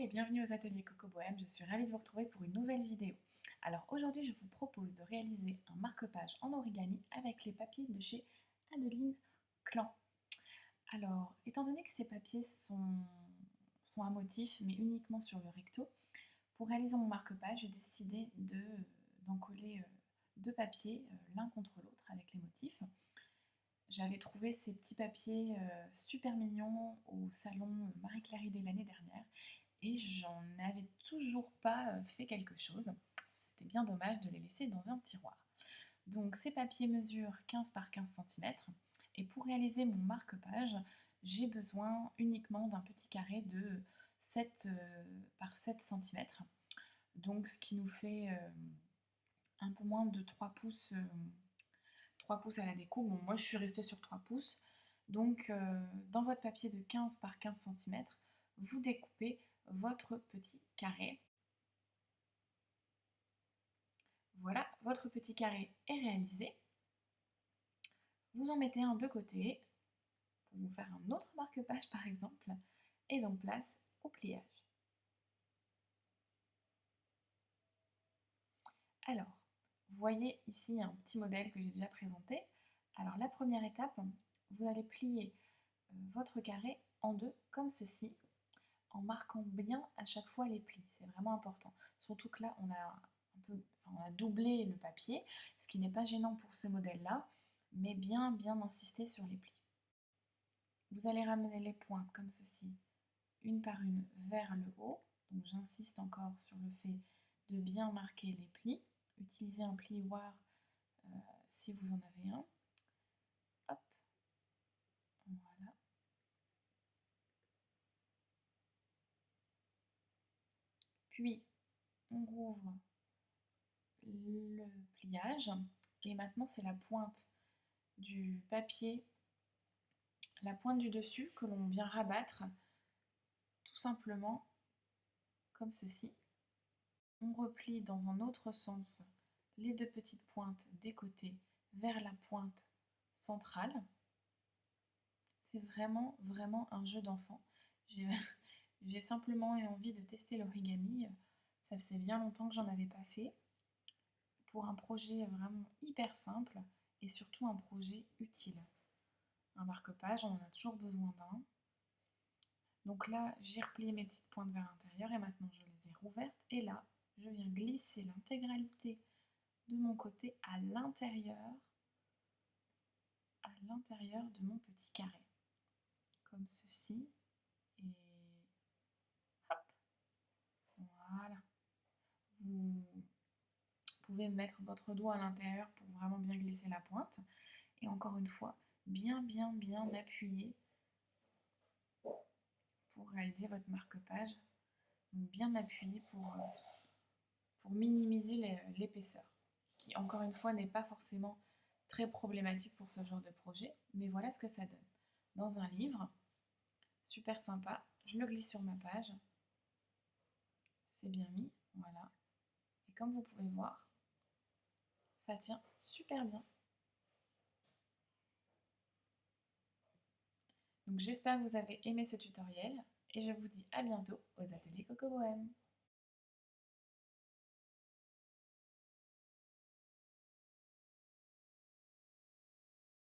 et bienvenue aux ateliers Coco Bohème, je suis ravie de vous retrouver pour une nouvelle vidéo. Alors aujourd'hui je vous propose de réaliser un marque-page en origami avec les papiers de chez Adeline Clan. Alors étant donné que ces papiers sont à motif mais uniquement sur le recto, pour réaliser mon marque-page j'ai décidé d'en coller deux papiers l'un contre l'autre avec les motifs. J'avais trouvé ces petits papiers super mignons au salon Marie-Claire Idé l'année dernière et j'en avais toujours pas fait quelque chose. C'était bien dommage de les laisser dans un tiroir. Donc ces papiers mesurent 15 par 15 cm et pour réaliser mon marque-page, j'ai besoin uniquement d'un petit carré de 7 par 7 cm. Donc ce qui nous fait un peu moins de 3 pouces. 3 pouces à la découpe. Bon, moi je suis restée sur 3 pouces. Donc dans votre papier de 15 par 15 cm, vous découpez votre petit carré. Voilà, votre petit carré est réalisé. Vous en mettez un de côté pour vous faire un autre marque-page par exemple. Et donc place au pliage. Alors, vous voyez ici un petit modèle que j'ai déjà présenté. Alors la première étape, vous allez plier votre carré en deux comme ceci, en marquant bien à chaque fois les plis. C'est vraiment important. Surtout que là, on a doublé le papier, ce qui n'est pas gênant pour ce modèle-là, mais bien insister sur les plis. Vous allez ramener les pointes comme ceci, une par une vers le haut. Donc j'insiste encore sur le fait de bien marquer les plis. Utilisez un plioir si vous en avez un. Hop, voilà. Puis on rouvre le pliage et maintenant c'est la pointe du papier, la pointe du dessus que l'on vient rabattre tout simplement comme ceci. On replie dans un autre sens les deux petites pointes des côtés vers la pointe centrale. C'est vraiment un jeu d'enfant. J'ai simplement eu envie de tester l'origami. Ça faisait bien longtemps que j'en avais pas fait. Pour un projet vraiment hyper simple et surtout un projet utile. Un marque-page, on en a toujours besoin d'un. Donc là, j'ai replié mes petites pointes vers l'intérieur et maintenant je les ai rouvertes. Et là, je viens glisser l'intégralité de mon côté à l'intérieur de mon petit carré. Comme ceci. Et hop, voilà. Vous pouvez mettre votre doigt à l'intérieur pour vraiment bien glisser la pointe. Et encore une fois, bien appuyer pour réaliser votre marque-page. Donc bien appuyer pour minimiser l'épaisseur, qui encore une fois n'est pas forcément très problématique pour ce genre de projet, mais voilà ce que ça donne. Dans un livre, super sympa, je le glisse sur ma page, c'est bien mis, voilà. Et comme vous pouvez voir, ça tient super bien. Donc j'espère que vous avez aimé ce tutoriel et je vous dis à bientôt aux ateliers Coco Bohème.